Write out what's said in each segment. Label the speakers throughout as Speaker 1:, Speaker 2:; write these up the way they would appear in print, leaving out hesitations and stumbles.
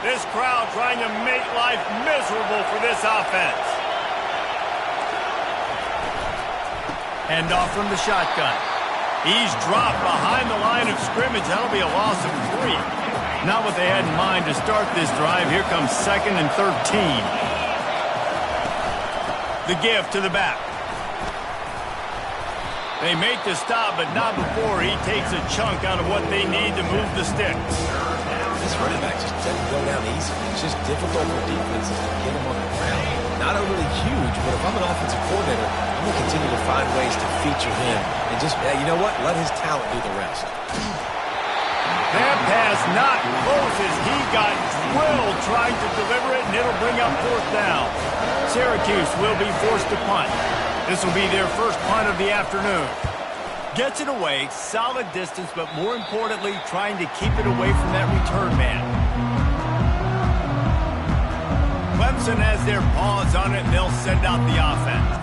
Speaker 1: This crowd trying to make life miserable for this offense. Hand off from the shotgun. He's dropped behind the line of scrimmage. That'll be a loss of 3. Not what they had in mind to start this drive. Here comes 2nd and 13. The give to the back. They make the stop, but not before he takes a chunk out of what they need to move the sticks.
Speaker 2: This running back just doesn't go down easy. It's just difficult for defenses to get him on the ground. Not overly huge, but if I'm an offensive coordinator, I'm going to continue to find ways to feature him. And just, you know what? Let his talent do the rest.
Speaker 1: That pass not close as he got drilled trying to deliver it, and it'll bring up 4th down. Syracuse will be forced to punt. This will be their first punt of the afternoon. Gets it away, solid distance, but more importantly, trying to keep it away from that return man. Clemson has their paws on it, and they'll send out the offense.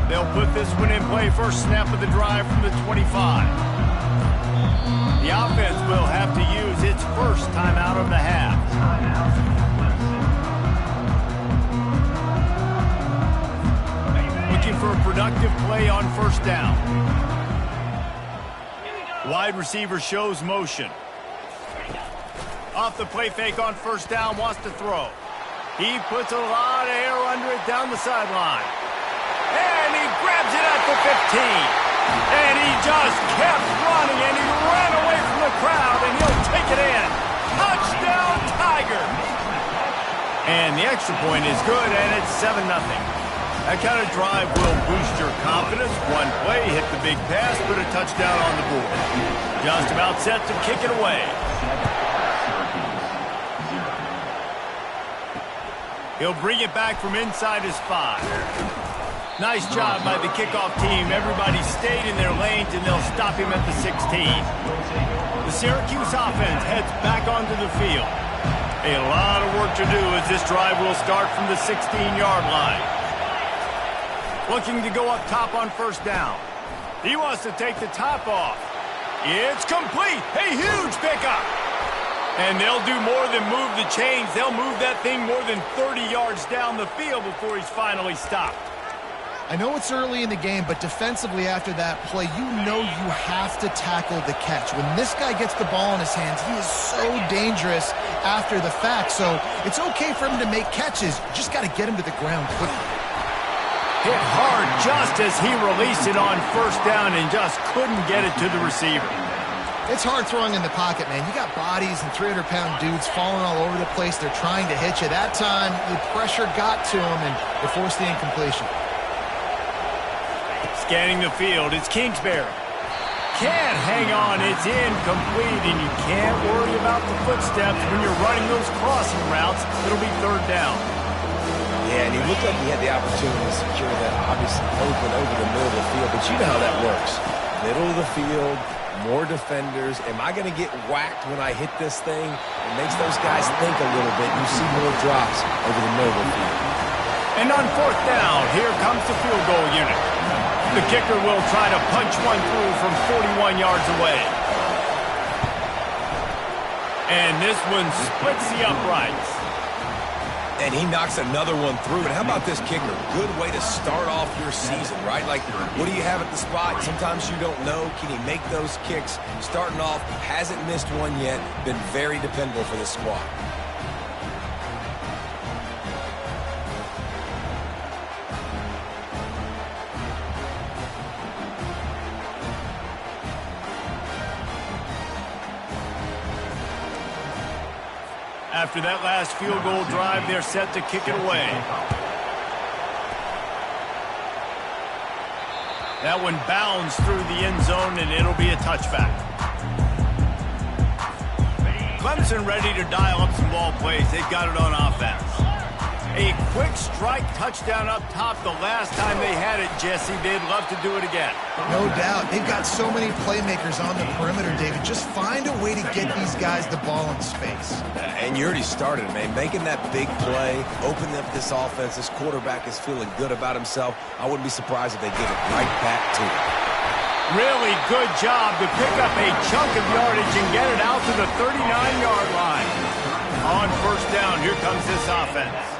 Speaker 1: They'll put this one in play. First snap of the drive from the 25. The offense will have to use its first timeout of the half. Looking for a productive play on first down. Wide receiver shows motion. Off the play fake on first down, wants to throw. He puts a lot of air under it down the sideline. And he grabs it at the 15. And he just kept running, and he ran away from the crowd, and he'll take it in. Touchdown, Tigers! And the extra point is good, and it's 7-0. That kind of drive will boost your confidence. One play, hit the big pass, put a touchdown on the board. Just about set to kick it away. He'll bring it back from inside his 5. Nice job by the kickoff team. Everybody stayed in their lanes, and they'll stop him at the 16. The Syracuse offense heads back onto the field. A lot of work to do as this drive will start from the 16-yard line. Looking to go up top on first down. He wants to take the top off. It's complete. A huge pickup. And they'll do more than move the chains. They'll move that thing more than 30 yards down the field before he's finally stopped.
Speaker 3: I know it's early in the game, but defensively after that play, you know you have to tackle the catch. When this guy gets the ball in his hands, he is so dangerous after the fact. So it's okay for him to make catches. You just got to get him to the ground quickly.
Speaker 1: Hit hard just as he released it on first down and just couldn't get it to the receiver.
Speaker 3: It's hard throwing in the pocket, man. You got bodies and 300-pound dudes falling all over the place. They're trying to hit you. That time, the pressure got to him, and they forced the incompletion.
Speaker 1: Scanning the field, it's Kingsbury. Can't hang on, it's incomplete, and you can't worry about the footsteps when you're running those crossing routes. It'll be third down.
Speaker 2: Yeah, and he looked like he had the opportunity to secure that, obviously open over the middle of the field, but you know how that works. Middle of the field, more defenders. Am I going to get whacked when I hit this thing? It makes those guys think a little bit. You see more drops over the middle of the field.
Speaker 1: And on fourth down, here comes the field goal unit. The kicker will try to punch one through from 41 yards away. And this one splits the uprights.
Speaker 2: And he knocks another one through. And how about this kicker? Good way to start off your season, right? Like, what do you have at the spot? Sometimes you don't know. Can he make those kicks? Starting off, hasn't missed one yet. Been very dependable for this squad.
Speaker 1: After that last field goal drive, they're set to kick it away. That one bounds through the end zone, and it'll be a touchback. Clemson ready to dial up some ball plays. They've got it on offense. A quick strike touchdown up top the last time they had it, Jesse. They'd love to do it again.
Speaker 3: No doubt. They've got so many playmakers on the perimeter, David. Just find a way to get these guys the ball in space.
Speaker 2: And you already started, man. Making that big play, opening up this offense. This quarterback is feeling good about himself. I wouldn't be surprised if they give it right back to him.
Speaker 1: Really good job to pick up a chunk of yardage and get it out to the 39-yard line. On first down, here comes this offense.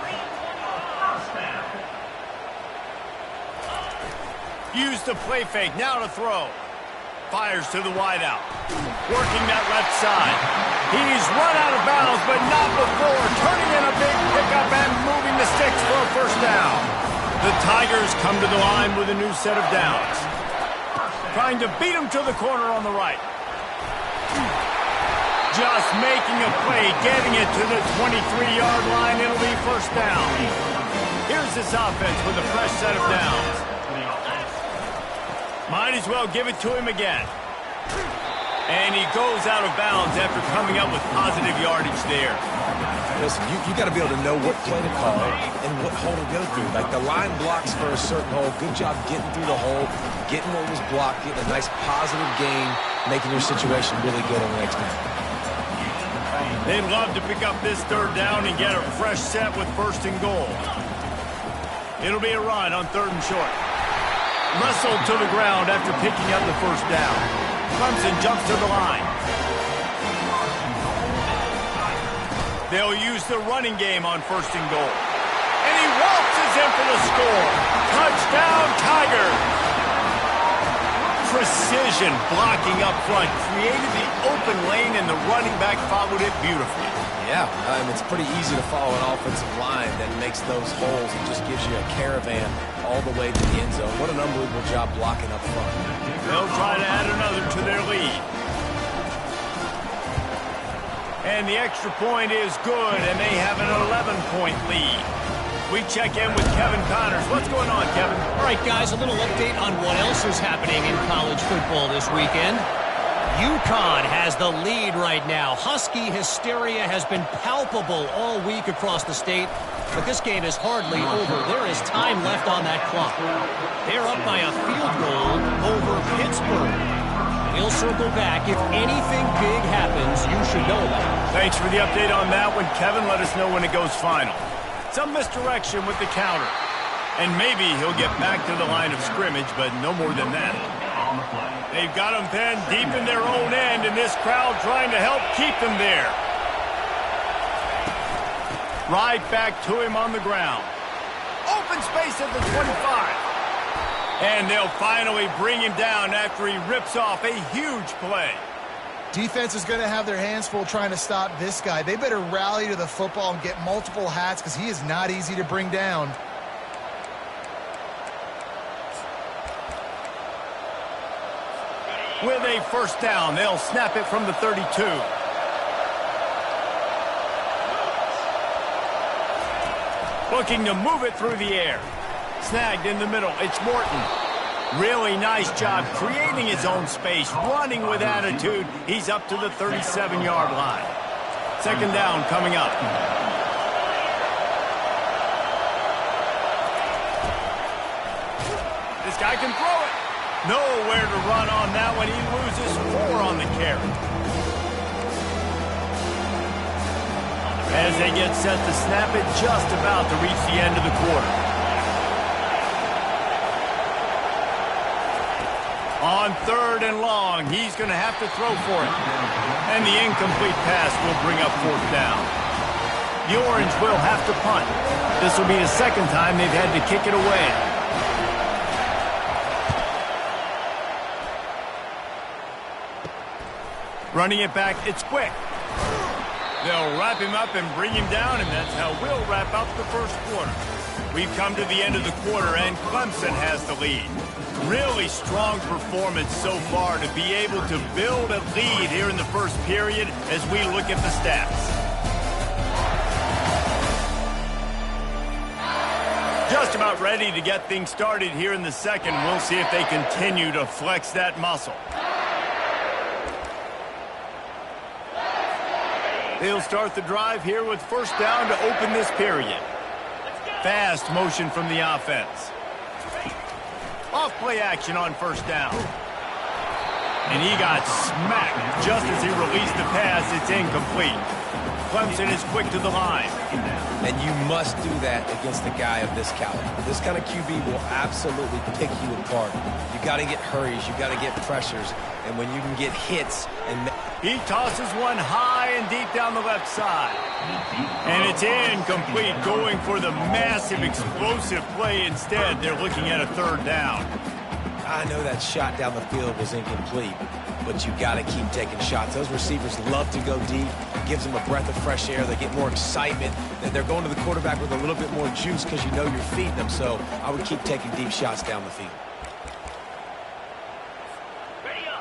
Speaker 1: Use the play fake, now to throw. Fires to the wideout. Working that left side. He's run out of bounds, but not before. Turning in a big pickup and moving the sticks for a first down. The Tigers come to the line with a new set of downs. Trying to beat him to the corner on the right. Just making a play, getting it to the 23-yard line. It'll be first down. Here's this offense with a fresh set of downs. Might as well give it to him again. And he goes out of bounds after coming up with positive yardage there.
Speaker 2: Listen, you got to be able to know what play to call and what hole to go through. Like, the line blocks for a certain hole. Good job getting through the hole, getting what was blocked, getting a nice positive gain, making your situation really good on the next down.
Speaker 1: They'd love to pick up this third down and get a fresh set with first and goal. It'll be a run on third and short. Wrestled to the ground after picking up the first down. Clemson jumps to the line. They'll use the running game on first and goal. And he waltzes in for the score. Touchdown, Tigers! Precision blocking up front. Created the open lane, and the running back followed it beautifully.
Speaker 2: Yeah, it's pretty easy to follow an offensive line that makes those holes and just gives you a caravan all the way to the end zone. What an unbelievable job blocking up front.
Speaker 1: They'll try to add another to their lead. And the extra point is good, and they have an 11-point lead. We check in with Kevin Connors. What's going on, Kevin?
Speaker 4: All right, guys, a little update on what else is happening in college football this weekend. UConn has the lead right now. Husky hysteria has been palpable all week across the state, but this game is hardly over. There is time left on that clock. They're up by a field goal over Pittsburgh. We'll circle back. If anything big happens, you should know about it.
Speaker 1: Thanks for the update on that one, Kevin. Let us know when it goes final. Some misdirection with the counter. And maybe he'll get back to the line of scrimmage, but no more than that. They've got him pinned deep in their own end, and this crowd trying to help keep them there. Right back to him on the ground. Open space at the 25. And they'll finally bring him down after he rips off a huge play.
Speaker 3: Defense is going to have their hands full trying to stop this guy. They better rally to the football and get multiple hats because he is not easy to bring down.
Speaker 1: With a first down, they'll snap it from the 32. Looking to move it through the air. Snagged in the middle. It's Morton. Really nice job creating his own space, running with attitude. He's up to the 37-yard line. Second down coming up. This guy can throw it. Nowhere to run on that one. He loses 4 on the carry. As they get set to snap it, just about to reach the end of the quarter. On third and long, he's going to have to throw for it. And the incomplete pass will bring up fourth down. The Orange will have to punt. This will be the second time they've had to kick it away. Running it back, it's quick. They'll wrap him up and bring him down, and that's how we'll wrap up the first quarter. We've come to the end of the quarter, and Clemson has the lead. Really strong performance so far to be able to build a lead here in the first period as we look at the stats. Just about ready to get things started here in the second. We'll see if they continue to flex that muscle. They'll start the drive here with first down to open this period. Fast motion from the offense. Off play action on first down. And he got smacked just as he released the pass. It's incomplete. Clemson is quick to the line.
Speaker 2: And you must do that against a guy of this caliber. This kind of QB will absolutely pick you apart. You got to get hurries. You got to get pressures. And when you can get hits and...
Speaker 1: He tosses one high and deep down the left side. And it's incomplete, going for the massive explosive play instead. They're looking at a third down.
Speaker 2: I know that shot down the field was incomplete, but you got to keep taking shots. Those receivers love to go deep. It gives them a breath of fresh air. They get more excitement. They're going to the quarterback with a little bit more juice because you know you're feeding them. So I would keep taking deep shots down the field.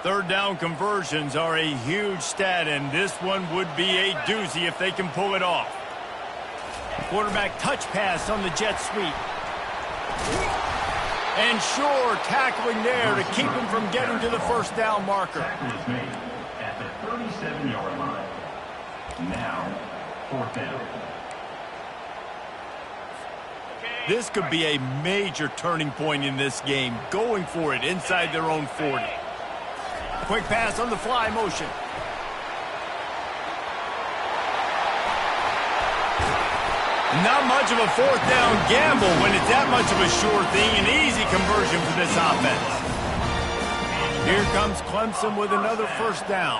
Speaker 1: Third down conversions are a huge stat, and this one would be a doozy if they can pull it off. Quarterback touch pass on the jet sweep. And sure, tackling there to keep him from getting to the first down marker.
Speaker 5: At the 37-yard line. Now, fourth down.
Speaker 1: This could be a major turning point in this game, going for it inside their own 40. Quick pass on the fly motion. Not much of a fourth down gamble when it's that much of a sure thing. An easy conversion for this offense. Here comes Clemson with another first down.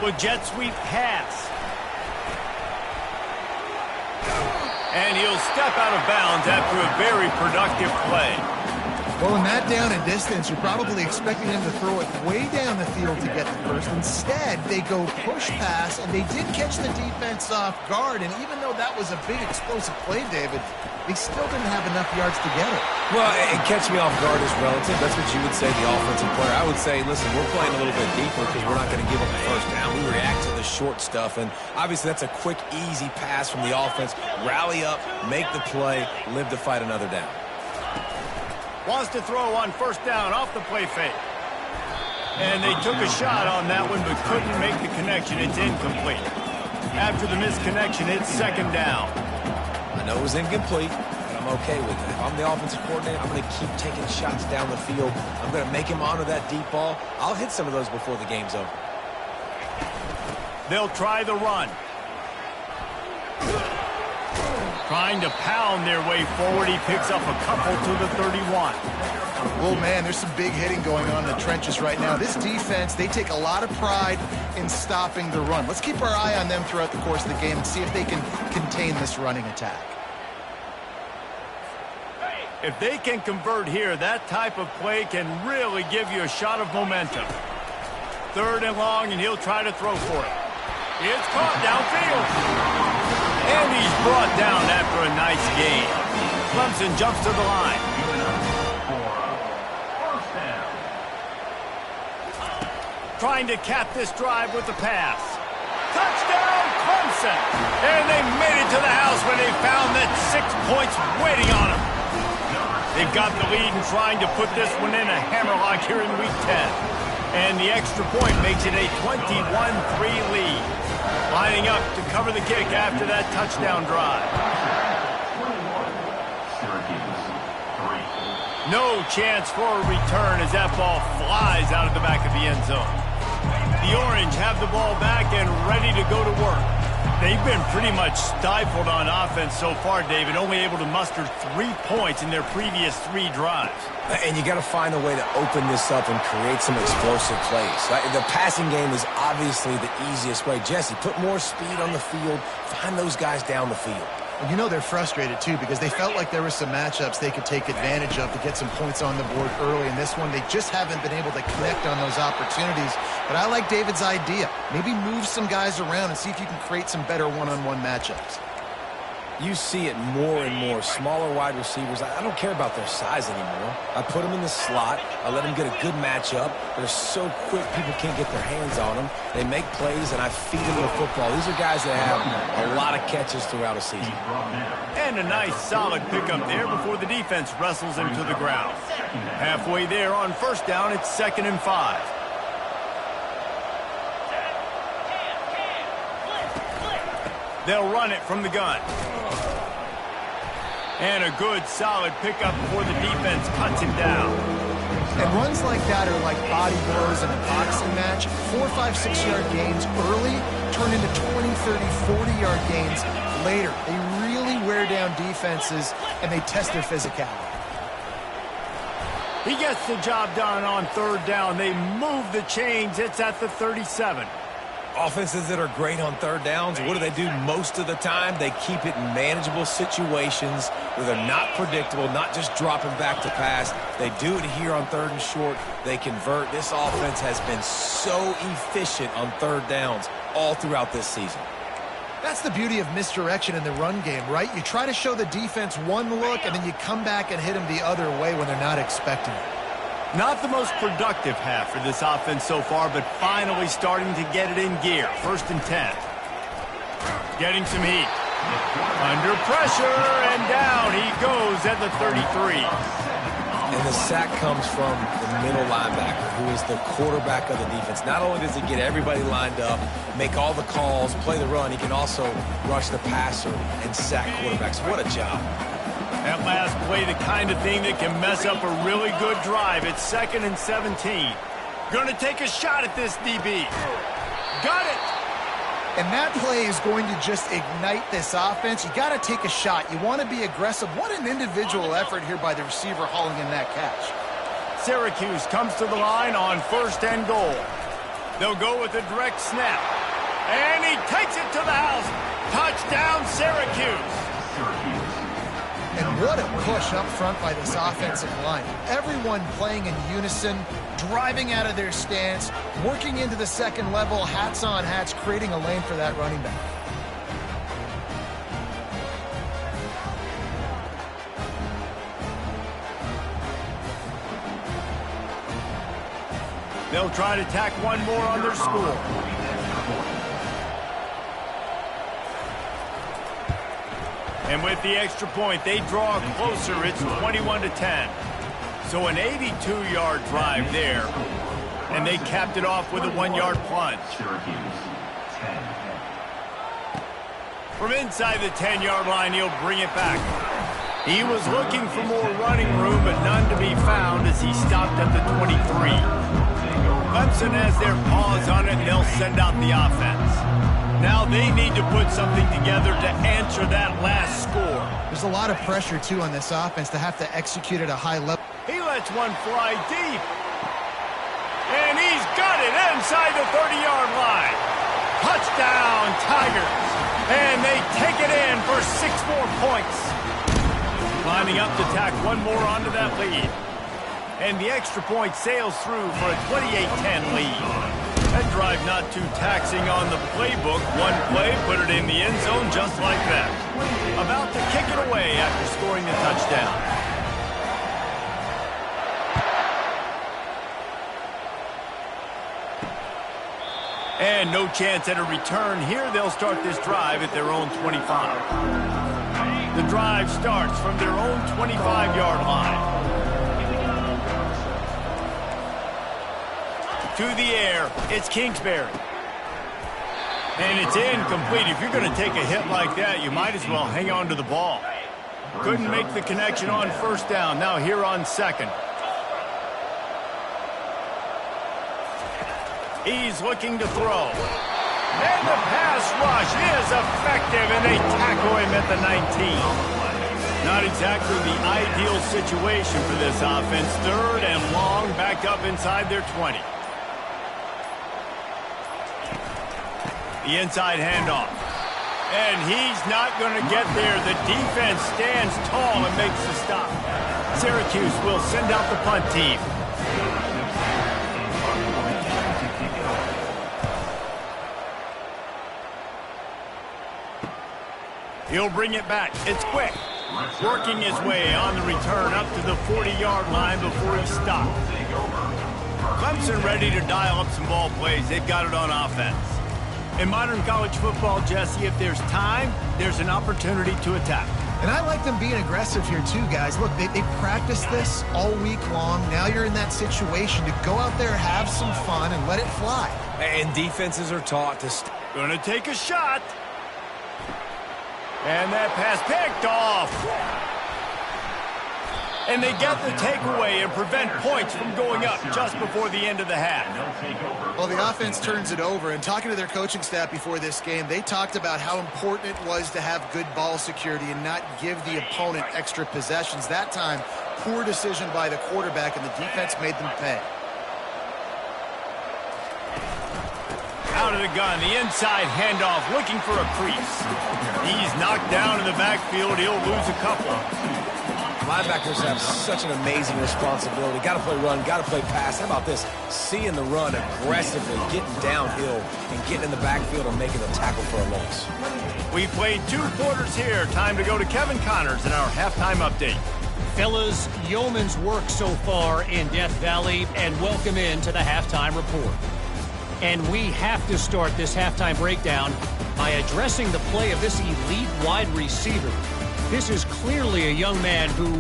Speaker 1: With jet sweep pass. And he'll step out of bounds after a very productive play.
Speaker 3: Well, in that down and distance, you're probably expecting him to throw it way down the field to get the first. Instead, they go push pass, and they did catch the defense off guard. And even though that was a big explosive play, David, they still didn't have enough yards to get it.
Speaker 2: Well, and catch me off guard is relative. That's what you would say, the offensive player. I would say, listen, we're playing a little bit deeper because we're not going to give up the first down. We react to the short stuff, and obviously that's a quick, easy pass from the offense. Rally up, make the play, live to fight another down.
Speaker 1: Wants to throw on first down off the play fake. And they took a shot on that one but couldn't make the connection. It's incomplete. After the misconnection, it's second down.
Speaker 2: I know it was incomplete, but I'm okay with it. If I'm the offensive coordinator, I'm going to keep taking shots down the field. I'm going to make him honor that deep ball. I'll hit some of those before the game's over.
Speaker 1: They'll try the run. Trying to pound their way forward. He picks up a couple to the 31.
Speaker 3: Well, man, there's some big hitting going on in the trenches right now. This defense, they take a lot of pride in stopping the run. Let's keep our eye on them throughout the course of the game and see if they can contain this running attack.
Speaker 1: If they can convert here, that type of play can really give you a shot of momentum. Third and long, and he'll try to throw for it. It's caught downfield. And he's brought down after a nice gain. Clemson jumps to the line. Trying to cap this drive with the pass. Touchdown, Clemson! And they made it to the house when they found that 6 points waiting on them. They've got the lead and trying to put this one in a hammerlock here in Week 10. And the extra point makes it a 21-3 lead. Lining up to cover the kick after that touchdown drive. No chance for a return as that ball flies out of the back of the end zone. The Orange have the ball back and ready to go to work. They've been pretty much stifled on offense so far, David, only able to muster 3 points in their previous 3 drives.
Speaker 2: And you got to find a way to open this up and create some explosive plays. The passing game is obviously the easiest way. Jesse, put more speed on the field. Find those guys down the field.
Speaker 3: And you know they're frustrated, too, because they felt like there were some matchups they could take advantage of to get some points on the board early. In this one, they just haven't been able to connect on those opportunities. But I like David's idea. Maybe move some guys around and see if you can create some better one-on-one matchups.
Speaker 2: You see it more and more. Smaller wide receivers, I don't care about their size anymore. I put them in the slot. I let them get a good matchup. They're so quick, people can't get their hands on them. They make plays, and I feed them the football. These are guys that have a lot of catches throughout a season.
Speaker 1: And a nice, solid pickup there before the defense wrestles him to the ground. Halfway there on first down, it's 2nd and 5. They'll run it from the gun. And a good, solid pickup before the defense cuts him down.
Speaker 3: And runs like that are like body blows in a boxing match. 4, 5, 6-yard gains early turn into 20, 30, 40-yard gains later. They really wear down defenses, and they test their physicality.
Speaker 1: He gets the job done on 3rd down. They move the chains. It's at the 37.
Speaker 2: Offenses that are great on 3rd downs, what do? Most of the time, they keep it in manageable situations where they're not predictable, not just dropping back to pass. They do it here on 3rd and short. They convert. This offense has been so efficient on 3rd downs all throughout this season.
Speaker 3: That's the beauty of misdirection in the run game, right? You try to show the defense one look, and then you come back and hit them the other way when they're not expecting it.
Speaker 1: Not the most productive half for this offense so far, but finally starting to get it in gear. 1st and 10. Getting some heat. Under pressure, and down he goes at the 33.
Speaker 2: And the sack comes from the middle linebacker, who is the quarterback of the defense. Not only does he get everybody lined up, make all the calls, play the run, he can also rush the passer and sack quarterbacks. What a job.
Speaker 1: That last play, the kind of thing that can mess up a really good drive. It's 2nd and 17. Going to take a shot at this DB. Got it!
Speaker 3: And that play is going to just ignite this offense. You got to take a shot. You want to be aggressive. What an individual effort here by the receiver hauling in that catch.
Speaker 1: Syracuse comes to the line on 1st and goal. They'll go with a direct snap. And he takes it to the house. Touchdown, Syracuse.
Speaker 3: And what a push up front by this offensive line. Everyone playing in unison, driving out of their stance, working into the 2nd level, hats on hats, creating a lane for that running back.
Speaker 1: They'll try to tack one more on their score. And with the extra point, they draw closer. It's 21-10. So an 82-yard drive there. And they capped it off with a 1-yard plunge. From inside the 10-yard line, he'll bring it back. He was looking for more running room, but none to be found as he stopped at the 23. Clemson has their paws on it, and they'll send out the offense. Now they need to put something together to answer that last score.
Speaker 3: There's a lot of pressure, too, on this offense to have to execute at a high level.
Speaker 1: He lets one fly deep. And he's got it inside the 30-yard line. Touchdown, Tigers. And they take it in for 6 more points. Lining up to tack one more onto that lead. And the extra point sails through for a 28-10 lead. That drive not too taxing on the playbook. One play, put it in the end zone just like that. About to kick it away after scoring the touchdown. And no chance at a return here. They'll start this drive at their own 25. The drive starts from their own 25-yard line. To the air, it's Kingsbury. And it's incomplete. If you're going to take a hit like that, you might as well hang on to the ball. Couldn't make the connection on 1st down. Now here on 2nd. He's looking to throw. And the pass rush is effective, and they tackle him at the 19. Not exactly the ideal situation for this offense. 3rd and long, back up inside their 20. The inside handoff. And he's not going to get there. The defense stands tall and makes the stop. Syracuse will send out the punt team. He'll bring it back. It's quick. Working his way on the return up to the 40-yard line before he stopped. Clemson ready to dial up some ball plays. They've got it on offense. In modern college football, Jesse, if there's time, there's an opportunity to attack.
Speaker 3: And I like them being aggressive here too, guys. Look, they practiced this all week long. Now you're in that situation to go out there, have some fun, and let it fly.
Speaker 2: And defenses are taught to...
Speaker 1: Gonna take a shot. And that pass picked off. And they get the takeaway and prevent points from going up just before the end of the half.
Speaker 3: Well, the offense turns it over. And talking to their coaching staff before this game, they talked about how important it was to have good ball security and not give the opponent extra possessions. That time, poor decision by the quarterback, and the defense made them pay.
Speaker 1: Out of the gun, the inside handoff, looking for a crease. He's knocked down in the backfield. He'll lose a couple.
Speaker 2: Linebackers have such an amazing responsibility. Got to play run, got to play pass. How about this? Seeing the run aggressively, getting downhill, and getting in the backfield and making the tackle for a loss.
Speaker 1: We played 2 quarters here. Time to go to Kevin Connors in our halftime update.
Speaker 4: Fellas, yeoman's work so far in Death Valley, and welcome into the halftime report. And we have to start this halftime breakdown by addressing the play of this elite wide receiver. This is clearly a young man who,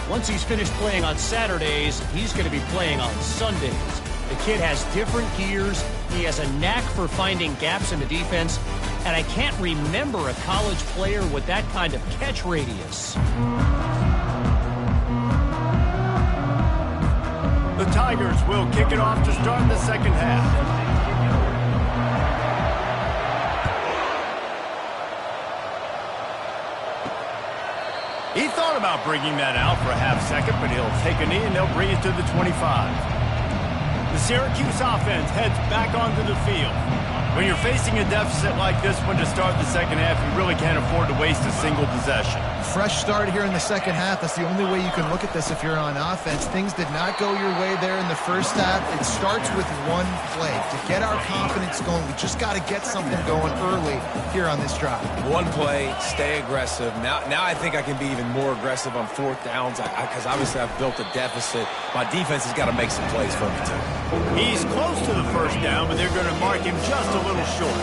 Speaker 4: once he's finished playing on Saturdays, he's going to be playing on Sundays. The kid has different gears. He has a knack for finding gaps in the defense. And I can't remember a college player with that kind of catch radius.
Speaker 1: The Tigers will kick it off to start the second half. He thought about bringing that out for a half second, but he'll take a knee and they'll bring it to the 25. The Syracuse offense heads back onto the field. When you're facing a deficit like this one to start the second half, you really can't afford to waste a single possession.
Speaker 3: Fresh start here in the second half. That's the only way you can look at this if you're on offense. Things did not go your way there in the first half. It starts with one play. To get our confidence going, we just got to get something going early here on this drive.
Speaker 2: One play, stay aggressive. Now I think I can be even more aggressive on 4th downs because obviously I've built a deficit. My defense has got to make some plays for me too.
Speaker 1: He's close to the first down, but they're going to mark him just a little short.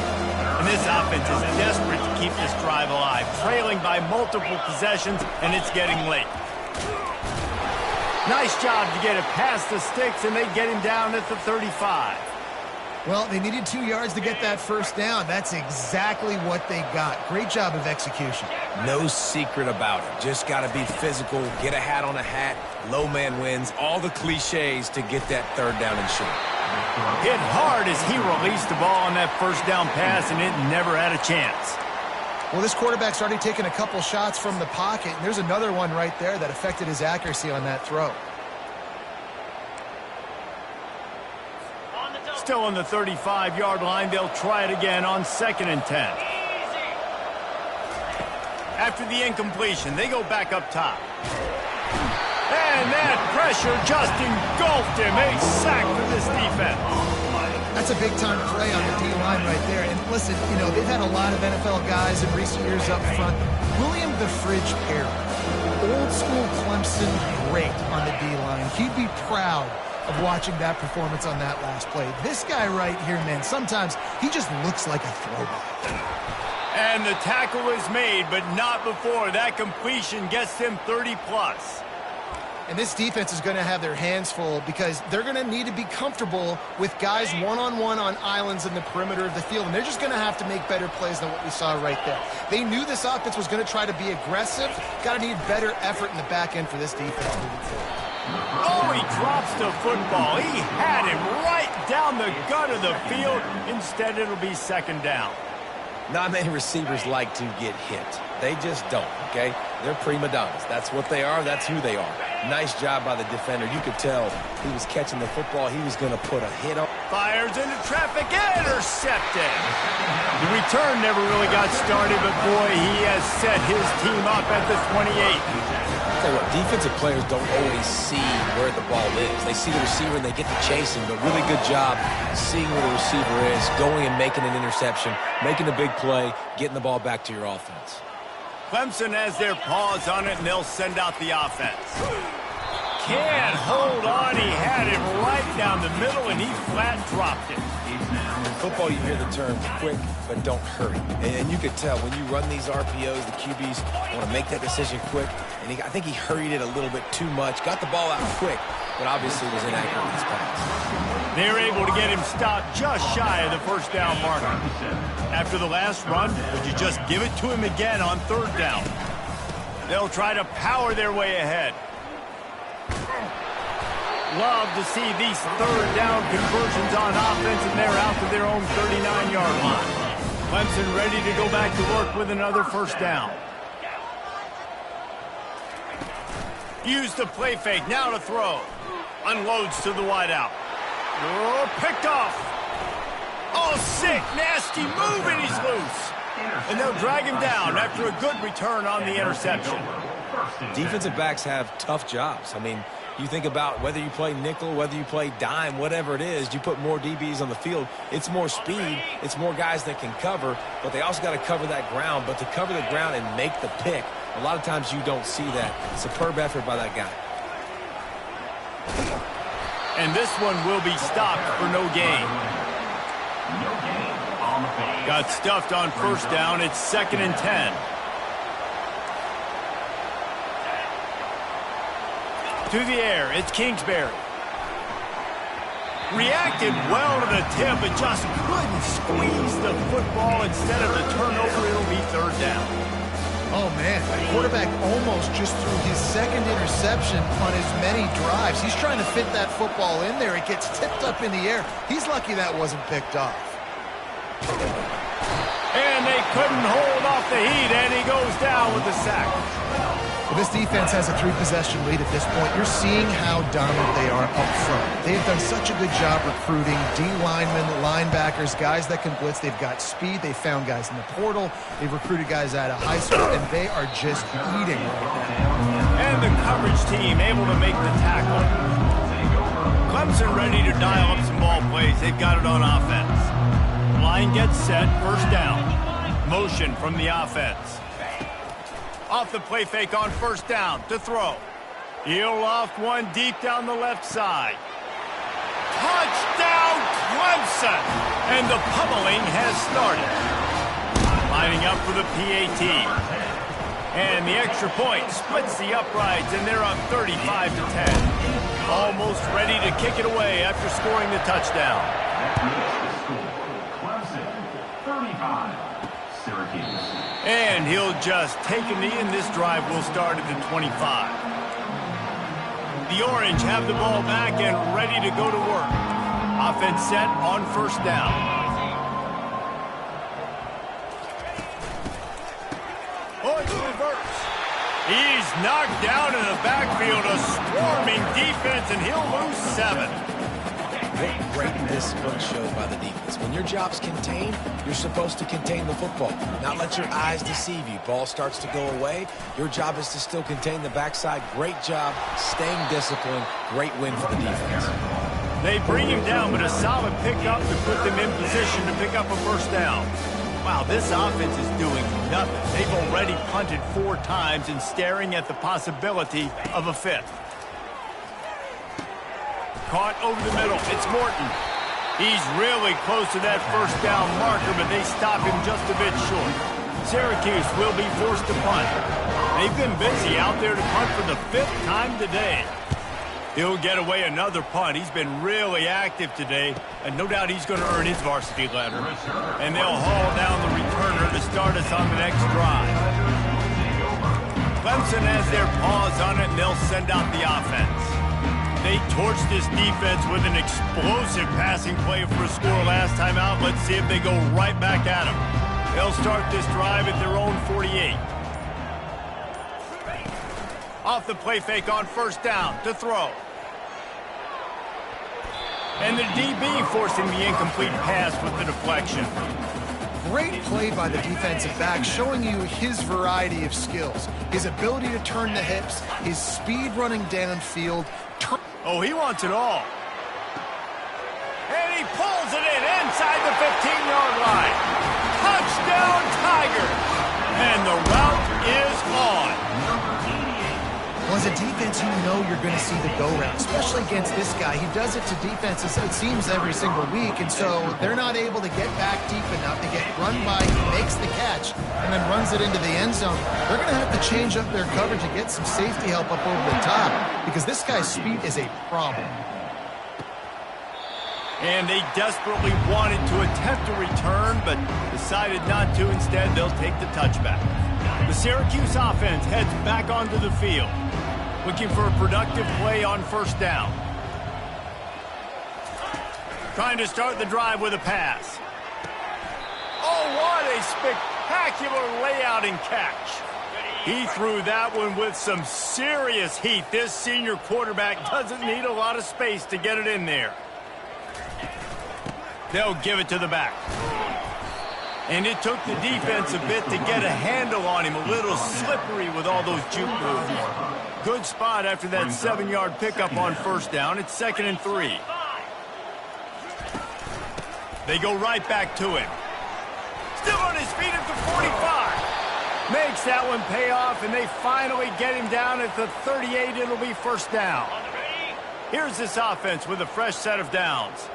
Speaker 1: And this offense is desperate to keep this drive alive, trailing by multiple possessions, and it's getting late. Nice job to get it past the sticks, and they get him down at the 35.
Speaker 3: Well, they needed 2 yards to get that first down. That's exactly what they got. Great job of execution.
Speaker 2: No secret about it. Just got to be physical, get a hat on a hat, low man wins, all the cliches to get that 3rd down and short.
Speaker 1: Hit hard as he released the ball on that first down pass, and it never had a chance.
Speaker 3: Well, this quarterback's already taken a couple shots from the pocket, and there's another one right there that affected his accuracy on that throw.
Speaker 1: Still on the 35-yard line, they'll try it again on 2nd and 10. After the incompletion, they go back up top. And that pressure just engulfed him. A sack for this defense.
Speaker 3: That's a big-time play on the D-line right there. And listen, you know, they've had a lot of NFL guys in recent years up front. William the Fridge Perry, old-school Clemson great on the D-line. He'd be proud of watching that performance on that last play. This guy right here, man, sometimes he just looks like a throwback.
Speaker 1: And the tackle is made, but not before that completion gets him 30-plus.
Speaker 3: And this defense is going to have their hands full because they're going to need to be comfortable with guys one-on-one on islands in the perimeter of the field. And they're just going to have to make better plays than what we saw right there. They knew this offense was going to try to be aggressive. Got to need better effort in the back end for this defense moving forward.
Speaker 1: Oh, he drops the football. He had him right down the gut of the field. Instead, it'll be second down.
Speaker 2: Not many receivers like to get hit. They just don't, okay? They're prima donnas. That's what they are. That's who they are. Nice job by the defender. You could tell he was catching the football. He was going to put a hit on.
Speaker 1: Fires into traffic, intercepted. The return never really got started, but boy, he has set his team up at the 28.
Speaker 2: I'll tell you what, defensive players don't always see where the ball is. They see the receiver and they get to chase him, but really good job seeing where the receiver is, going and making an interception, making a big play, getting the ball back to your offense.
Speaker 1: Clemson has their paws on it, and they'll send out the offense. Can't hold on. He had it right down the middle, and he flat dropped it.
Speaker 2: In football, you hear the term quick, but don't hurry. And you could tell when you run these RPOs, the QBs want to make that decision quick. And I think he hurried it a little bit too much. Got the ball out quick, but obviously was inaccurate in his pass.
Speaker 1: They're able to get him stopped just shy of the first down marker. After the last run, would you just give it to him again on third down? They'll try to power their way ahead. Love to see these third down conversions on offense, and they're out to their own 39-yard line. Clemson ready to go back to work with another first down. Use the play fake, now to throw. Unloads to the wideout. Oh, picked off. Oh, sick, nasty move, and he's loose. And they'll drag him down after a good return on the interception.
Speaker 2: Defensive backs have tough jobs. I mean, you think about whether you play nickel, whether you play dime, whatever it is, you put more DBs on the field. It's more speed. It's more guys that can cover, but they also got to cover that ground. But to cover the ground and make the pick, a lot of times you don't see that. Superb effort by that guy.
Speaker 1: And this one will be stopped for no gain. Got stuffed on first down. It's 2nd and 10. To the air, it's Kingsbury. Reacted well to the tip, but just couldn't squeeze the football. Instead of the turnover, it'll be third down.
Speaker 3: Oh, man, the quarterback almost just threw his second interception on as many drives. He's trying to fit that football in there. It gets tipped up in the air. He's lucky that wasn't picked off.
Speaker 1: And they couldn't hold off the heat, and he goes down with the sack.
Speaker 3: Well, this defense has a 3-possession lead at this point. You're seeing how dominant they are up front. They've done such a good job recruiting D linemen, linebackers, guys that can blitz. They've got speed. They found guys in the portal. They've recruited guys out of high school, and they are just eating right now.
Speaker 1: And the coverage team able to make the tackle. Clemson ready to dial up some ball plays. They've got it on offense. Line gets set, first down. Motion from the offense. Off the play fake on first down to throw. He'll loft one deep down the left side. Touchdown, Clemson! And the pummeling has started. Lining up for the PAT. And the extra point splits the uprights, and they're up 35 to 10. Almost ready to kick it away after scoring the touchdown.
Speaker 5: Clemson, 35. Syracuse.
Speaker 1: And he'll just take a knee, and this drive will start at the 25. The Orange have the ball back and ready to go to work. Offense set on first down. Oh, it's reverse. He's knocked down in the backfield, a swarming defense, and he'll lose 7.
Speaker 2: What great discipline showed by the defense. When your job's contained, you're supposed to contain the football, not let your eyes deceive you. Ball starts to go away. Your job is to still contain the backside. Great job staying disciplined. Great win for the defense.
Speaker 1: They bring him down, but a solid pickup to put them in position to pick up a first down. Wow, this offense is doing nothing. They've already punted 4 times and staring at the possibility of a 5th. Caught over the middle. It's Morton. He's really close to that first down marker, but they stop him just a bit short. Syracuse will be forced to punt. They've been busy out there to punt for the 5th time today. He'll get away another punt. He's been really active today, and no doubt he's going to earn his varsity letter. And they'll haul down the returner to start us on the next drive. Clemson has their paws on it, and they'll send out the offense. They torched this defense with an explosive passing play for a score last time out. Let's see if they go right back at them. They'll start this drive at their own 48. Off the play fake on first down to throw. And the DB forcing the incomplete pass with the deflection.
Speaker 3: Great play by the defensive back, showing you his variety of skills. His ability to turn the hips, his speed running downfield.
Speaker 1: Oh, he wants it all. And he pulls it in inside the 15-yard line. Touchdown, Tigers. And the route is on.
Speaker 3: Well, as a defense, you know you're going to see the go-route, especially against this guy. He does it to defenses, it seems, every single week, and so they're not able to get back deep enough to get run by. He makes the catch and then runs it into the end zone. They're going to have to change up their coverage and get some safety help up over the top because this guy's speed is a problem.
Speaker 1: And they desperately wanted to attempt a return, but decided not to. Instead, they'll take the touchback. The Syracuse offense heads back onto the field, looking for a productive play on first down. Trying to start the drive with a pass. Oh, what a spectacular layout and catch. He threw that one with some serious heat. This senior quarterback doesn't need a lot of space to get it in there. They'll give it to the back. And it took the defense a bit to get a handle on him. A little slippery with all those juke moves. Good spot after that 7-yard pickup on first down. It's 2nd and 3. They go right back to him. Still on his feet at the 45. Makes that one pay off, and they finally get him down at the 38. It'll be first down. Here's this offense with a fresh set of downs.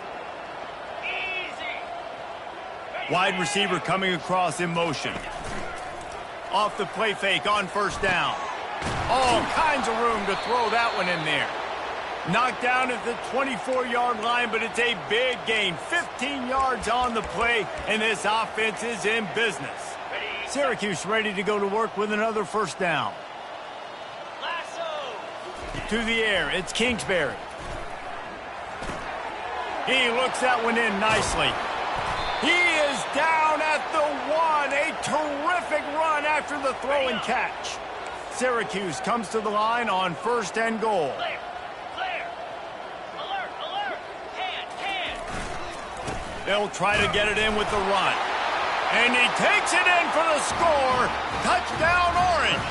Speaker 1: Wide receiver coming across in motion. Off the play fake on first down. All kinds of room to throw that one in there. Knocked down at the 24-yard line, but it's a big gain. 15 yards on the play, and this offense is in business. Syracuse ready to go to work with another first down. To the air, it's Kingsbury. He looks that one in nicely. He is down at the 1. A terrific run after the throw and catch. Syracuse comes to the line on 1st and goal.
Speaker 6: Clear. Alert, alert. Hand.
Speaker 1: They'll try to get it in with the run. And he takes it in for the score. Touchdown, Orange.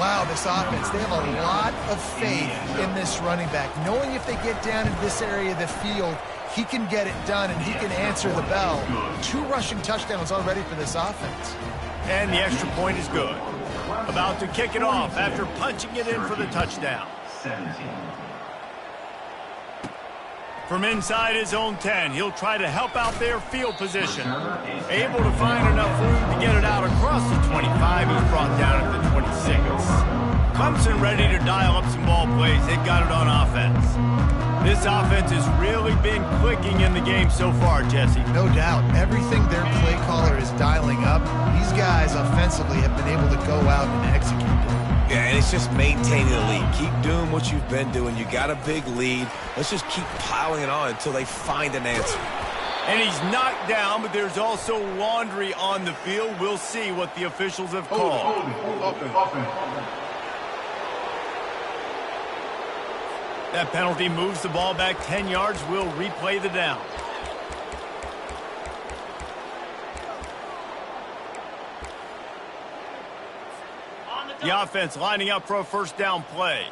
Speaker 3: Wow, this offense, they have a lot of faith in this running back. Knowing if they get down in this area of the field, he can get it done and he can answer the bell. 2 rushing touchdowns already for this offense.
Speaker 1: And the extra point is good. About to kick it off after punching it in for the touchdown.
Speaker 5: 17.
Speaker 1: From inside his own 10, he'll try to help out their field position. Able to find enough room to get it out across the 25. He's brought down at the 26. Clemson ready to dial up some ball plays. They got it on offense. This offense has really been clicking in the game so far, Jesse.
Speaker 3: No doubt. Everything their play caller is dialing up, these guys offensively have been able to go out and execute it.
Speaker 2: Yeah, and it's just maintaining the lead. Keep doing what you've been doing. You got a big lead. Let's just keep piling it on until they find an answer.
Speaker 1: And he's knocked down, but there's also laundry on the field. We'll see what the officials have called. That penalty moves the ball back 10 yards. We'll replay the down. The offense lining up for a first down play.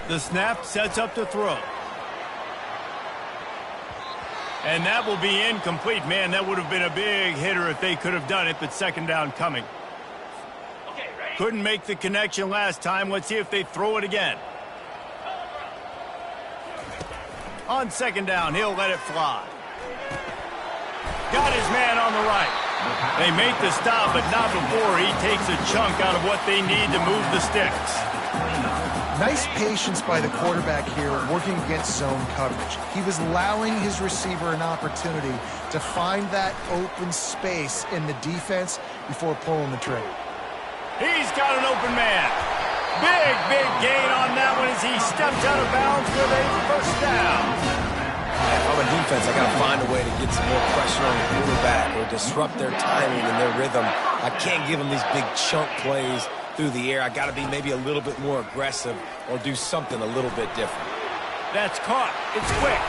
Speaker 1: The snap sets up to throw. And that will be incomplete. Man, that would have been a big hitter if they could have done it, but second down coming. Couldn't make the connection last time. Let's see if they throw it again. On second down, he'll let it fly. Got his man on the right. They make the stop, but not before he takes a chunk out of what they need to move the sticks.
Speaker 3: Nice patience by the quarterback here working against zone coverage. He was allowing his receiver an opportunity to find that open space in the defense before pulling the trigger.
Speaker 1: He's got an open man. Big gain on that one as he steps out of bounds with a first down.
Speaker 2: If I'm a defense, I got to find a way to get some more pressure on the quarterback or disrupt their timing and their rhythm. I can't give them these big chunk plays through the air. I got to be maybe a little bit more aggressive or do something a little bit different.
Speaker 1: That's caught. It's quick.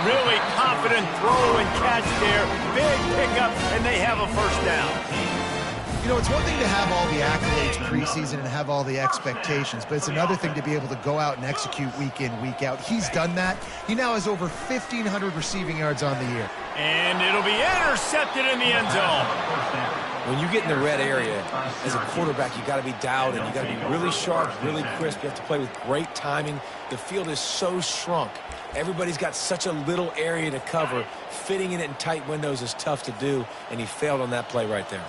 Speaker 1: Really confident throw and catch there. Big pickup, and they have a first down.
Speaker 3: You know, it's one thing to have all the accolades preseason and have all the expectations, but it's another thing to be able to go out and execute week in, week out. He's done that. He now has over 1,500 receiving yards on the year.
Speaker 1: And it'll be intercepted in the end zone.
Speaker 2: When you get in the red area, as a quarterback, you got to be dialed in. You got to be really sharp, really crisp. You have to play with great timing. The field is so shrunk. Everybody's got such a little area to cover. Fitting in it in tight windows is tough to do, and he failed on that play right there.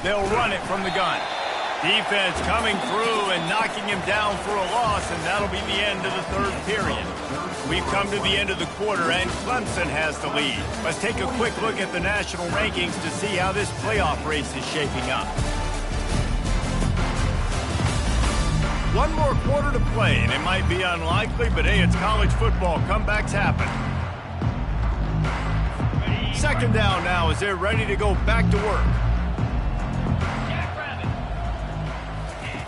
Speaker 1: They'll run it from the gun. Defense coming through and knocking him down for a loss, and that'll be the end of the third period. We've come to the end of the quarter, and Clemson has the lead. Let's take a quick look at the national rankings to see how this playoff race is shaping up. One more quarter to play, and it might be unlikely, but hey, it's college football. Comebacks happen. Second down now as they're ready to go back to work.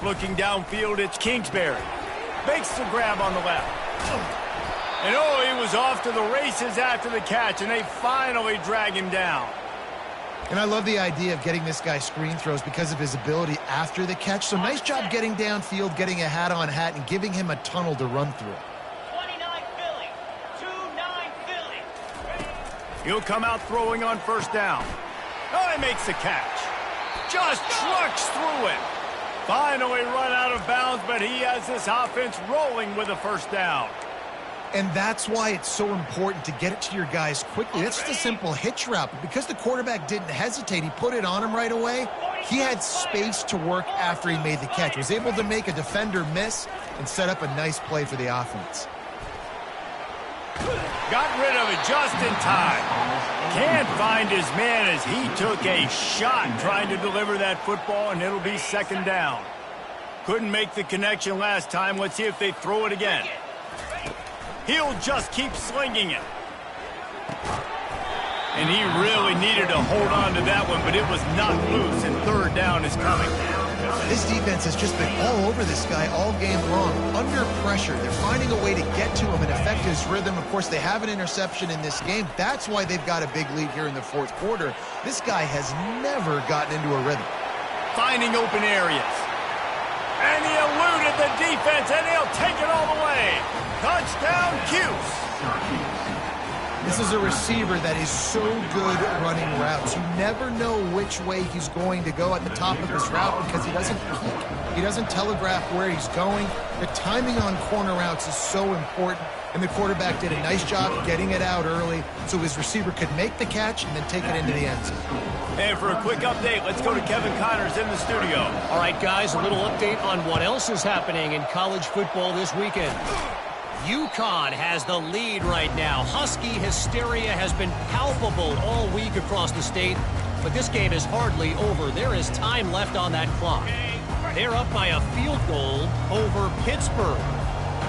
Speaker 1: Looking downfield, it's Kingsbury. Makes the grab on the left. And oh, he was off to the races after the catch, and they finally drag him down.
Speaker 3: And I love the idea of getting this guy screen throws because of his ability after the catch. So nice job getting downfield, getting a hat-on-hat, and giving him a tunnel to run through.
Speaker 6: 29 Philly. 2-9 Philly.
Speaker 1: He'll come out throwing on first down. Oh, he makes the catch. Just trucks through it. Finally run out of bounds, but he has this offense rolling with a first down.
Speaker 3: And that's why it's so important to get it to your guys quickly. That's just a simple hitch route. But because the quarterback didn't hesitate, he put it on him right away. He had space to work after he made the catch. Was able to make a defender miss and set up a nice play for the offense.
Speaker 1: Got rid of it just in time. Can't find his man as he took a shot trying to deliver that football, and it'll be second down. Couldn't make the connection last time. Let's see if they throw it again. He'll just keep slinging it. And he really needed to hold on to that one, but it was knocked loose, and third down is coming.
Speaker 3: This defense has just been all over this guy all game long. Under pressure, they're finding a way to get to him and affect his rhythm. Of course, they have an interception in this game. That's why they've got a big lead here in the fourth quarter. This guy has never gotten into a rhythm.
Speaker 1: Finding open areas. And he eluded the defense, and he'll take it all the way. Touchdown, Cuse.
Speaker 3: This is a receiver that is so good at running routes. You never know which way he's going to go at the top of his route because he doesn't peek. He doesn't telegraph where he's going. The timing on corner routes is so important, and the quarterback did a nice job getting it out early so his receiver could make the catch and then take it into the end zone.
Speaker 1: And for a quick update, let's go to Kevin Connors in the studio.
Speaker 4: All right, guys, a little update on what else is happening in college football this weekend. UConn has the lead right now. Husky hysteria has been palpable all week across the state, but this game is hardly over. There is time left on that clock. They're up by a field goal over Pittsburgh.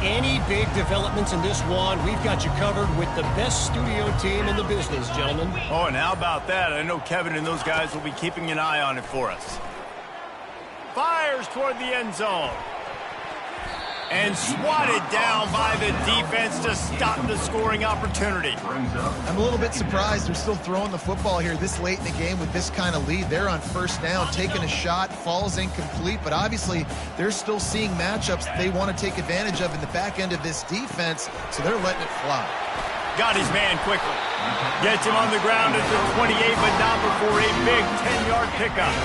Speaker 4: Any big developments in this one, we've got you covered with the best studio team in the business, gentlemen.
Speaker 1: Oh, and how about that? I know Kevin and those guys will be keeping an eye on it for us. Fires toward the end zone. And swatted down by the defense to stop the scoring opportunity.
Speaker 3: I'm a little bit surprised they're still throwing the football here this late in the game with this kind of lead. They're on first down, taking a shot, falls incomplete, but obviously they're still seeing matchups that they want to take advantage of in the back end of this defense, so they're letting it fly.
Speaker 1: Got his man quickly. Gets him on the ground at the 28, but not before a big 10-yard pickup.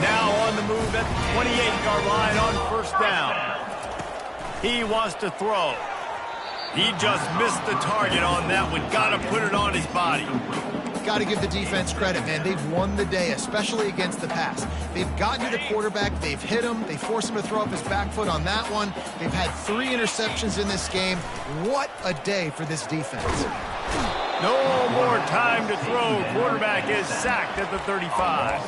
Speaker 1: Now on the move at the 28-yard line on first down. He wants to throw. He just missed the target on that one. Got to put it on his body.
Speaker 3: Got to give the defense credit, man. They've won the day, especially against the pass. They've gotten to the quarterback. They've hit him. They forced him to throw up his back foot on that one. They've had 3 interceptions in this game. What a day for this defense.
Speaker 1: No more time to throw. Quarterback is sacked at the 35.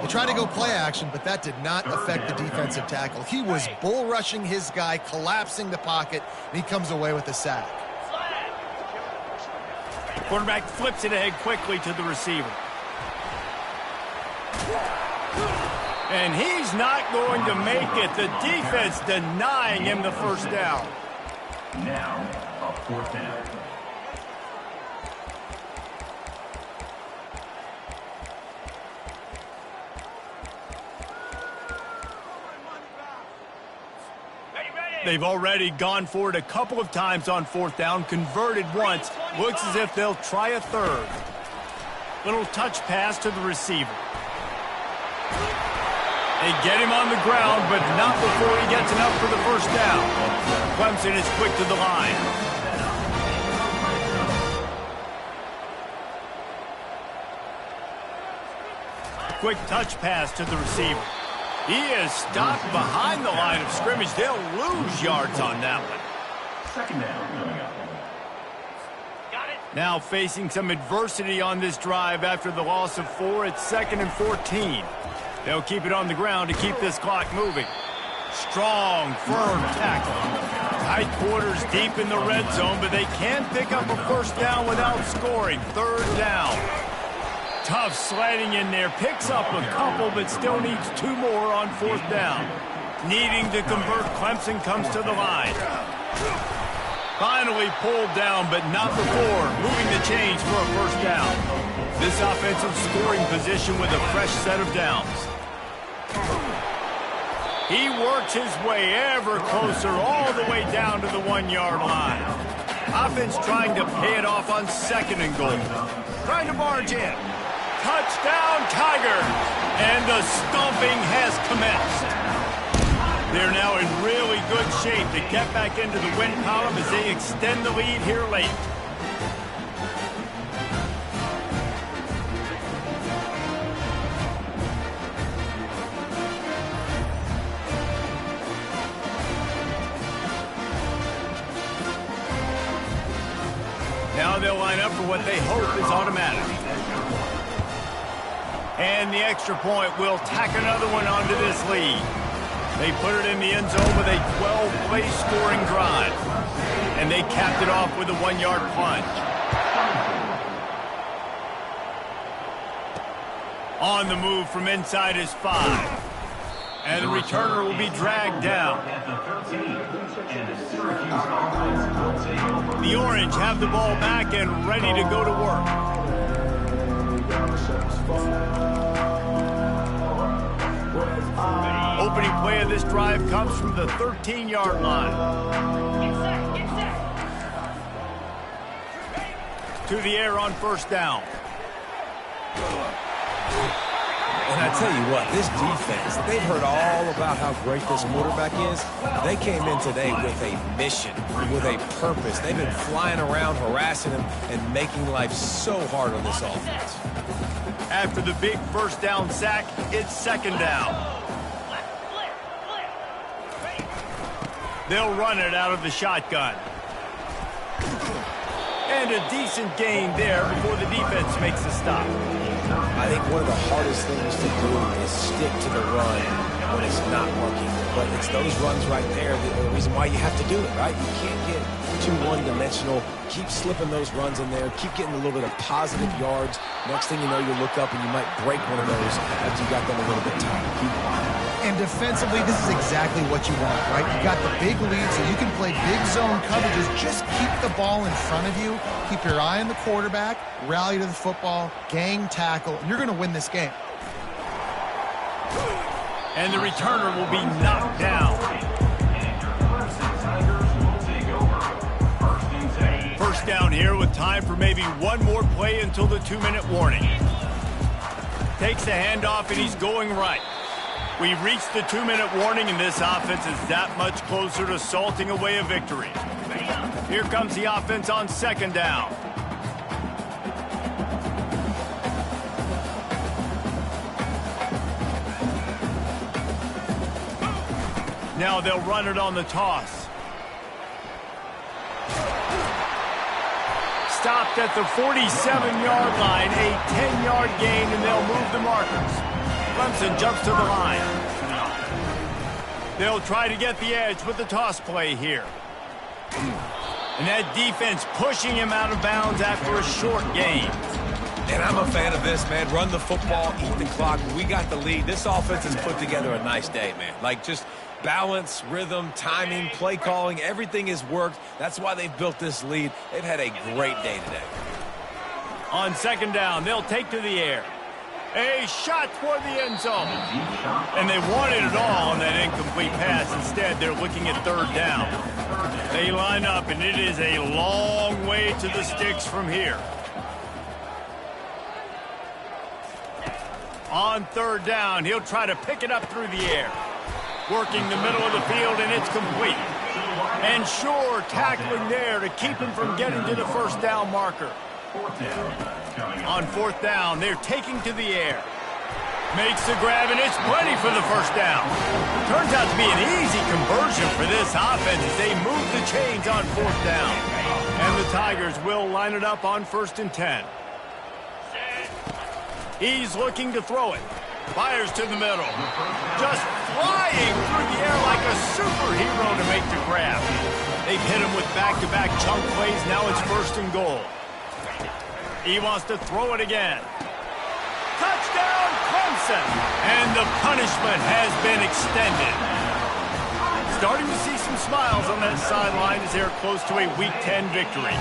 Speaker 3: They tried to go play action, but that did not affect the defensive tackle. He was bull rushing his guy, collapsing the pocket, and he comes away with a sack.
Speaker 1: Quarterback flips it ahead quickly to the receiver. And he's not going to make it. The defense denying him the first down.
Speaker 5: Now, a 4th down.
Speaker 1: They've already gone for it a couple of times on 4th down, converted once. Looks as if they'll try a third. Little touch pass to the receiver. They get him on the ground, but not before he gets enough for the first down. Clemson is quick to the line. Quick touch pass to the receiver. He is stopped behind the line of scrimmage. They'll lose yards on that one.
Speaker 5: 2nd down coming up.
Speaker 1: Now facing some adversity on this drive after the loss of 4. It's 2nd and 14. They'll keep it on the ground to keep this clock moving. Strong, firm tackle. Tight quarters deep in the red zone, but they can pick up a first down without scoring. 3rd down. Tough sledding in there. Picks up a couple, but still needs 2 more on 4th down. Needing to convert, Clemson comes to the line. Finally pulled down, but not before moving the chains for a first down. This offensive scoring position with a fresh set of downs. He works his way ever closer all the way down to the 1-yard line. Offense trying to pay it off on 2nd and goal. Trying to barge in. Touchdown, Tiger! And the stomping has commenced. They're now in really good shape to get back into the win column as they extend the lead here late. Now they'll line up for what they hope is automatic. And the extra point will tack another one onto this lead. They put it in the end zone with a 12-play scoring drive. And they capped it off with a 1-yard plunge. On the move from inside his 5. And the returner will be dragged down. The Orange have the ball back and ready to go to work. Opening play of this drive comes from the 13-yard line. To the air on first down.
Speaker 2: And I tell you what, this defense, they've heard all about how great this quarterback is. They came in today with a mission, with a purpose. They've been flying around, harassing him, and making life so hard on this offense.
Speaker 1: After the big first down sack, it's 2nd down. They'll run it out of the shotgun. And a decent gain there before the defense makes a stop.
Speaker 2: I think one of the hardest things to do is stick to the run when it's not working. But it's those runs right there that are the reason why you have to do it, right? You can't get too one-dimensional. Keep slipping those runs in there. Keep getting a little bit of positive yards. Next thing you know, you look up and you might break one of those after you got them a little bit tired.
Speaker 3: And defensively, this is exactly what you want, right? You got the big lead, so you can play big zone coverages. Just keep the ball in front of you. Keep your eye on the quarterback. Rally to the football. Gang tackle. And you're going to win this game.
Speaker 1: And the returner will be knocked down. First down here with time for maybe one more play until the 2-minute warning. Takes the handoff and he's going right. We've reached the 2-minute warning, and this offense is that much closer to salting away a victory. Here comes the offense on 2nd down. Now they'll run it on the toss. stopped at the 47-yard line, a 10-yard gain, and they'll move the markers. Clemson jumps to the line. They'll try to get the edge with the toss play here. And that defense pushing him out of bounds after a short gain.
Speaker 2: And I'm a fan of this, man. Run the football, eat the clock. We got the lead. This offense has put together a nice day, man. Like, just balance, rhythm, timing, play calling, everything has worked. That's why they've built this lead. They've had a great day today.
Speaker 1: On second down, they'll take to the air. A shot toward the end zone. And they wanted it all on that incomplete pass. Instead, they're looking at third down. They line up, and it is a long way to the sticks from here. On third down, he'll try to pick it up through the air. Working the middle of the field, and it's complete. And sure, tackling there to keep him from getting to the first down marker. On fourth down, they're taking to the air. Makes the grab, and it's plenty for the first down. Turns out to be an easy conversion for this offense as they move the chains on fourth down. And the Tigers will line it up on 1st and 10. He's looking to throw it. Fires to the middle. Just flying through the air like a superhero to make the grab. They've hit him with back-to-back chunk plays. Now it's 1st and goal. He wants to throw it again. Touchdown, Clemson! And the punishment has been extended. Starting to see some smiles on that sideline as they're close to a Week 10 victory.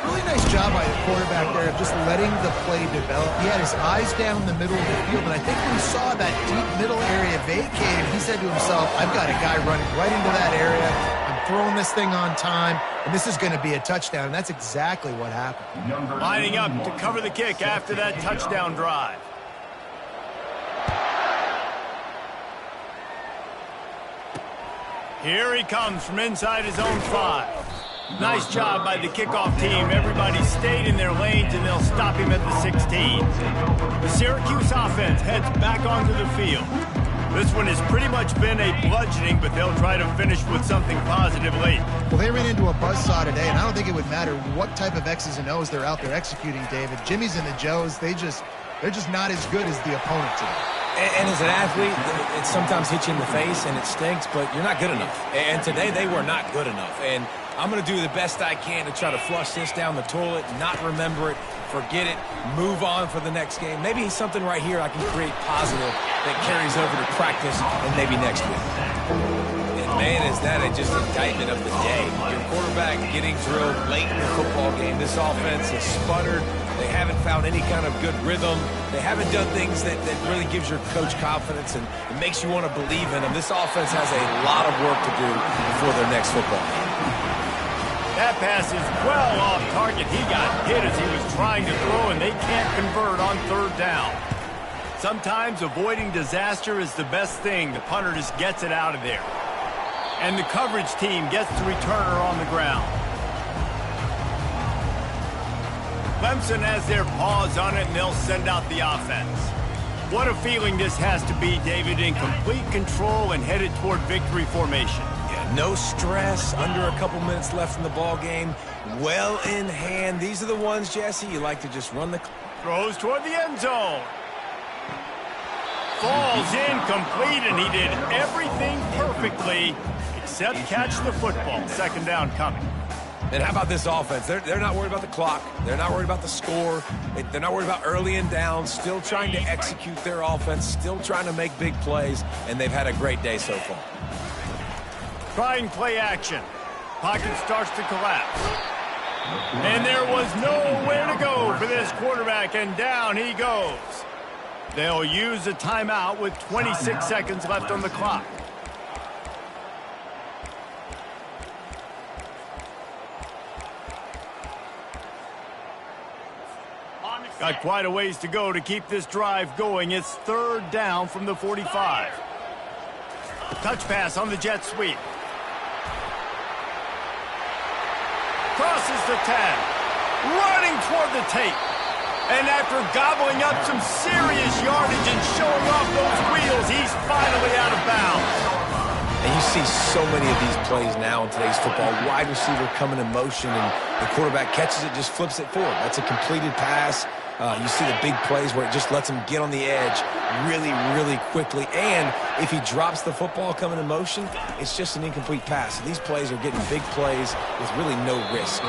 Speaker 3: Really nice job by the quarterback there of just letting the play develop. He had his eyes down the middle of the field, and I think when he saw that deep middle area vacated, he said to himself, I've got a guy running right into that area. I'm throwing this thing on time, and this is going to be a touchdown, and that's exactly what happened.
Speaker 1: Lining up to cover the kick after that touchdown drive. Here he comes from inside his own 5. Nice job by the kickoff team. Everybody stayed in their lanes, and they'll stop him at the 16. The Syracuse offense heads back onto the field. This one has pretty much been a bludgeoning, but they'll try to finish with something positive late.
Speaker 3: Well, they ran into a buzzsaw today, and I don't think it would matter what type of X's and O's they're out there executing, David. Jimmy's and the Joes, they're just not as good as the opponent today.
Speaker 2: And as an athlete, it sometimes hits you in the face, and it stinks, but you're not good enough. And today, they were not good enough. And I'm going to do the best I can to try to flush this down the toilet, not remember it, forget it, move on for the next game. Maybe something right here I can create positive that carries over to practice and maybe next week. And man, is that just indictment of the day. Your quarterback getting drilled late in the football game. This offense has sputtered. They haven't found any kind of good rhythm. They haven't done things that really gives your coach confidence and it makes you want to believe in them. This offense has a lot of work to do before their next football game.
Speaker 1: That pass is well off target. He got hit as he was trying to throw, and they can't convert on third down. Sometimes avoiding disaster is the best thing. The punter just gets it out of there. And the coverage team gets the returner on the ground. Clemson has their paws on it, and they'll send out the offense. What a feeling this has to be, David, in complete control and headed toward victory formation.
Speaker 2: No stress, under a couple minutes left in the ball game. Well in hand. These are the ones, Jesse, you like to just run the...
Speaker 1: Throws toward the end zone. Falls incomplete, and he did everything perfectly except catch the football. Second down coming.
Speaker 2: And how about this offense? They're not worried about the clock. They're not worried about the score. They're not worried about early and down. Still trying to execute their offense. Still trying to make big plays. And they've had a great day so far.
Speaker 1: Trying play action. Pocket starts to collapse. And there was nowhere to go for this quarterback, and down he goes. They'll use a timeout with 26 seconds left on the clock. Got quite a ways to go to keep this drive going. It's third down from the 45. Touch pass on the jet sweep. Crosses the 10. Running toward the tape. And after gobbling up some serious yardage and showing off those wheels, he's finally out of bounds.
Speaker 2: And you see so many of these plays now in today's football. Wide receiver coming in motion, and the quarterback catches it, just flips it forward. That's a completed pass. You see the big plays where it just lets him get on the edge really, really quickly. And if he drops the football coming in motion, it's just an incomplete pass. So these plays are getting big plays with really no risk.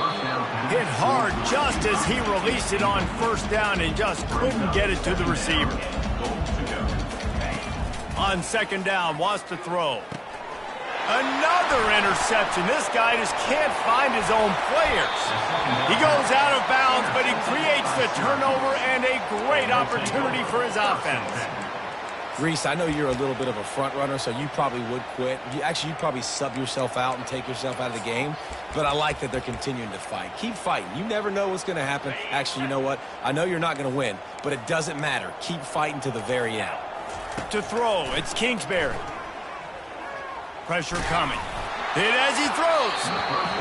Speaker 1: Hit hard just as he released it on first down and just couldn't get it to the receiver. On second down, wants to throw. Another interception. This guy just can't find his own players. He goes out of bounds, but he creates the turnover and a great opportunity for his offense.
Speaker 2: Reese, I know you're a little bit of a front runner, so you probably would quit. You'd probably sub yourself out and take yourself out of the game. But I like that they're continuing to fight. Keep fighting. You never know what's going to happen. Actually, you know what? I know you're not going to win, but it doesn't matter. Keep fighting to the very end.
Speaker 1: To throw, it's Kingsbury. Pressure coming. Hit as he throws.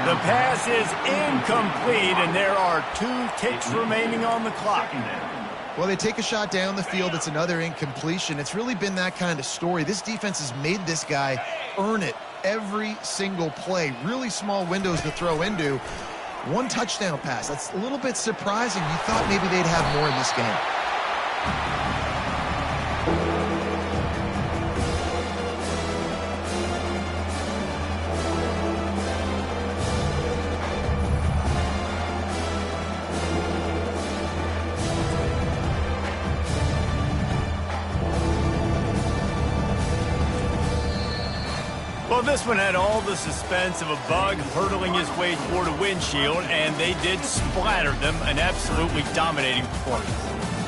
Speaker 1: The pass is incomplete, and there are 2 ticks remaining on the clock.
Speaker 3: Well, they take a shot down the field. It's another incompletion. It's really been that kind of story. This defense has made this guy earn it every single play. Really small windows to throw into. 1 touchdown pass. That's a little bit surprising. You thought maybe they'd have more in this game.
Speaker 1: Well, this one had all the suspense of a bug hurtling his way toward a windshield, and they did splatter them. An absolutely dominating performance.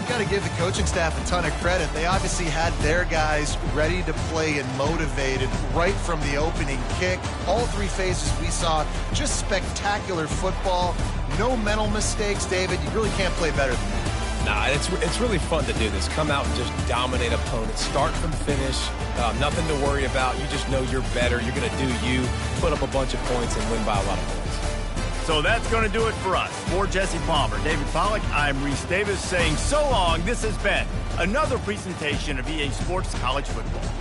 Speaker 3: You got to give the coaching staff a ton of credit. They obviously had their guys ready to play and motivated right from the opening kick. All 3 phases we saw, just spectacular football. No mental mistakes, David. You really can't play better than that.
Speaker 2: Nah, it's really fun to do this. Come out and just dominate opponents. Start from finish. Nothing to worry about. You just know you're better. You're going to do you, put up a bunch of points, and win by a lot of points.
Speaker 1: So that's going to do it for us. For Jesse Palmer, David Pollack, I'm Reese Davis saying so long. This has been another presentation of EA Sports College Football.